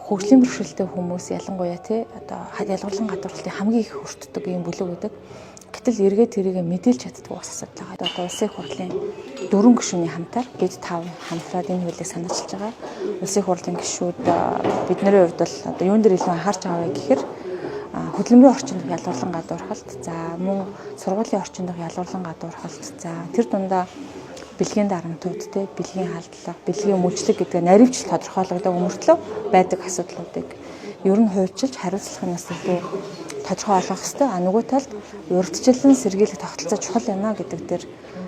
хөгжлийн бэрхшээлтэй хүмүүс ялангуяа одоо ялгарлан гадуурлалтын хамгийн их өртдөг юм бүлэг гэдэг. Гэтэл эргээд тэрийг мэдээлж чаддгүй бас асуудал байгаа. Одоо улсын их хурлын 4 гишүүний хамтаар бид 5 хамтраад энэ хуулийг санаачилж байгаа. Улсын их хурлын гишүүд бидний хувьд бол одоо юун дээр илүү анхаарч байгаа вэ гэхээр хөдөлмөрийн орчинд ялгарлан гадуурхалт, за мөн сургуулийн орчинд ялгарлан гадуурхалт, за тэр дундаа бэлгийн дарамтууд, бэлгийн халдлага, бэлгийн мөчлөг гэдэг наривч тодорхойлогддог өмөртлөө байдаг асуудлуудыг ер нь хуульчилж хариуцлагынаас илүү тодорхой олгох хэрэгтэй. Нөгөө талд урьдчилан сэргийлэх тогтолцоо чухал байна гэдэг дээр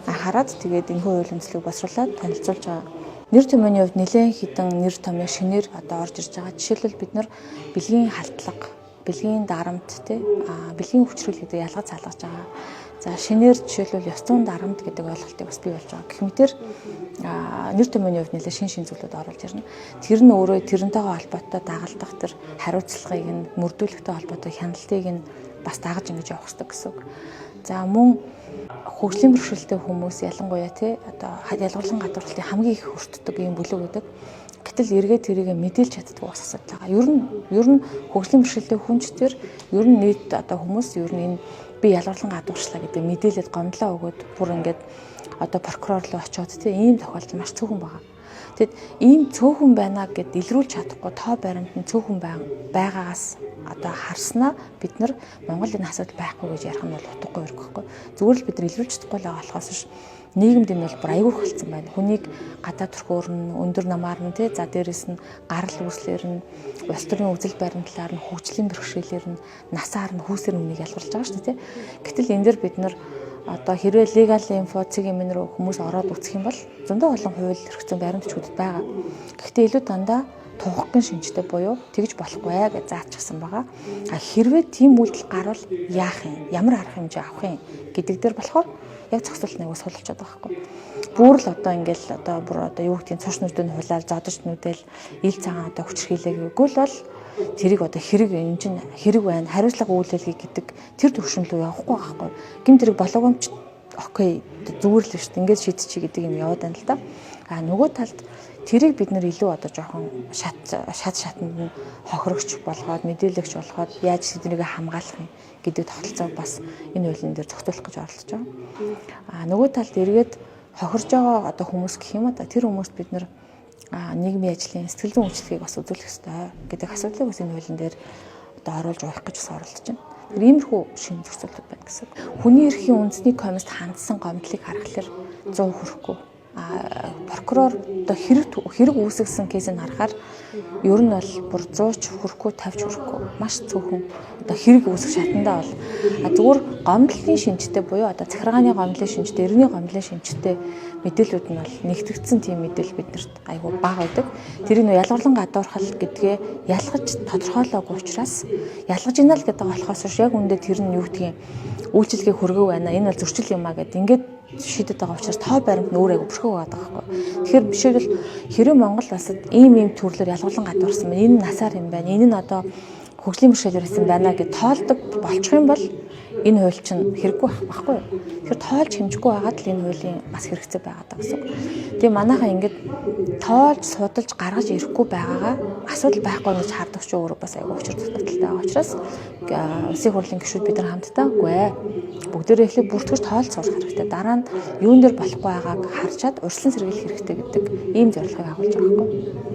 анхаарад тэгээд энэ хууль үндэслэлийг босруулаад танилцуулж байгаа. Нэр томьёоны хувьд нэлээд хідэн нэр томьёо шинээр одоо орж ирж байгаа. Жишээлбэл бид нар бэлгийн халдлага, бэлгийн дарамт, бэлгийн хүчрүүл гэдэг ялгаж залгаж байгаа. За шинээр жишээлбэл ёс зүйн дарамт гэдэг ойлголтыг бас бий болж байгаа. Гэх мэтэр нэр томьёоны хувьд нэлээд шин зүйлүүд оруулж ирнэ. Тэр нь өөрөө тэрнтэйгээ холбоотой дагалдах тэр хариуцлагыг нь мөрдүүлэхтэй холбоотой хяналтыг нь бас дагаж ингэж явах хэрэгтэй гэсэн үг. За мөн хөгжлийн бэрхшээлтэй хүмүүс ялангуяа одоо ялгарлан гадуурлалтын хамгийн их өртдөг юм бүлэг гэдэг. Гэтэл эргээд тэрийг мэдээлж чаддгүй бас асуудал байгаа. Ер нь хөгжлийн бэрхшээлтэй хүнч төр ер нь нийт одоо хүмүүс ер нь энэ би ялгарлан гадуурчлаа гэдэг мэдээлэлд гомдлоо өгөөд бүр ингээд одоо прокурор руу очиод ийм тохиолдол маш цөөхөн байгаа. Тэгэд ийм цөөхөн байна гэд илрүүлж чадахгүй тоо баримт нь цөөхөн байгаагаас одоо харснаа бид нар Монгол энэ асуудал байхгүй гэж ярих нь бол утгагүй байхгүй. Зүгээр л бид нар илрүүлж чадахгүй л байгаа болохоос биш нийгэмд энэ бол бүр аягүй хөлцсөн байна. Хүнийг гадаад төрхөөр нь өндөр намаар нь за дээрэс нь гарал үүслэр нь улс төрийн үзэл баримтлаар нь хөгжлийн бэрхшээлээр нь насаар нь хүүсээр үнийг ялгарлаж байгаа шүү дээ. Гэтэл энэ дэр бид нар одоо хэрвээ legal info цэг юм руу хүмүүс ороод үзэх юм бол зөндөө олон хууль хэрэгцээ баримтчгуудад байгаа. Гэхдээ илүү дандаа тунхагийн шинжтэй буюу тэгж болохгүй гэж заачсан байгаа. Хэрвээ тийм үйлдэл гарвал яах юм? Ямар арга хэмжээ авах юм гэдэг дээр болохоор яг зохицуулт нэг ус суулчаад байгаа байхгүй. Бүр л одоо ингээл одоо юу гэдгийг цуш нүдэн хулаар зодож нүдэл ил цагаан одоо хүчрхийлээгүй л бол тэрийг одоо хэрэг энэ чинь хэрэг байна. Хариуцлага үйлдэлхий гэдэг тэр төвшин рүү явахгүй байхгүй. Гэмт тэрийг болоогомч окей зүгээр л шүү дээ. Ингээд шийдчихье гэдэг юм яваад байна л да. Нөгөө талд тэрийг бид нэр илүү одоо жоохон шатанд нь хохирогч болгоод мэдээлэгч болгоод яаж тэднийг хамгаалах юм гэдэг тогтолцоог бас энэ хуулийн дээр зохицуулах гэж оролдож байгаа. Нөгөө талд эргээд хохирж байгаа одоо хүмүүс гэх юм да тэр хүмүүст бид нэр нийгмийн ажлын сэтгэл зүйн үйлчлэгийг бас үзүүлэх ёстой гэдэг асуудлыг бас энэ хуулийн дээр одоо оруулж явах гэж бас оролдож байна. Тэр иймэрхүү шинэ зохицуулт байна гэсэн. Хүний эрхийн үндэсний комиссд хандсан гомдлыг харахаар 100 хүрэхгүй. Прокурор одоо хэрэг үүсгэсэн кейсийг харахаар ер нь бол бүр 100 ч хүрэхгүй 50 ч хүрэхгүй маш цөөхөн одоо хэрэг үүсгэх шатандаа бол зүгээр гомдлын шинжтэй буюу одоо захиргааны гомдлын шинжтэй, эртний гомдлын шинжтэй мэдээлүүд нь бол нэгтгэгдсэн тийм мэдээлэл биднэрт айгүй бага байдаг. Тэрийг нөө ялгарлан гадуурхал гэдгээ ялгаж тодорхойлоогүй учраас ялгаж ийна л гэдэг болохоос яг үндэ тэр нь юу гэдгийг үйлчлэгээ хөргөө байна. Энэ бол зөрчил юм а гэдэг ингээд шийдэт байгаа учраас тоо баримт нь өөр айгу бүрхэг байгаа байхгүй. Тэгэхээр бишээл хэрэв Монгол улсад ийм төрлөөр ялгарлан гадуурсан байна. Энэ насаар юм байна. Энэ нь одоо хөгжлийн бэрхшээлээр ирсэн байна гэж тоолдог болчих юм бол энэ хууль чинь хэрэггүй байхгүй юу? Тэгэхээр тоолж хэмжихгүй байгаад л энэ хуулийн бас хэрэгцээ байгаа даа гэсэн. Тэгээ манайхаа ингэж тоолж судалж гаргаж ирэхгүй байгаагаа асуудал байхгүй гэж хардаг ч өөрөө бас айгүй учир дутагдaltaй байгаа учраас улсын хурлын гишүүд бид нар хамтдаа үгүй ээ. Бүгдээрээ эхлээд бүртгэж тоолж сурах хэрэгтэй. Дараа нь юун дээр болохгүй байгааг харчаад урьдчилан сэргийлэх хэрэгтэй гэдэг ийм зорилгыг агуулж байгаа байхгүй юу?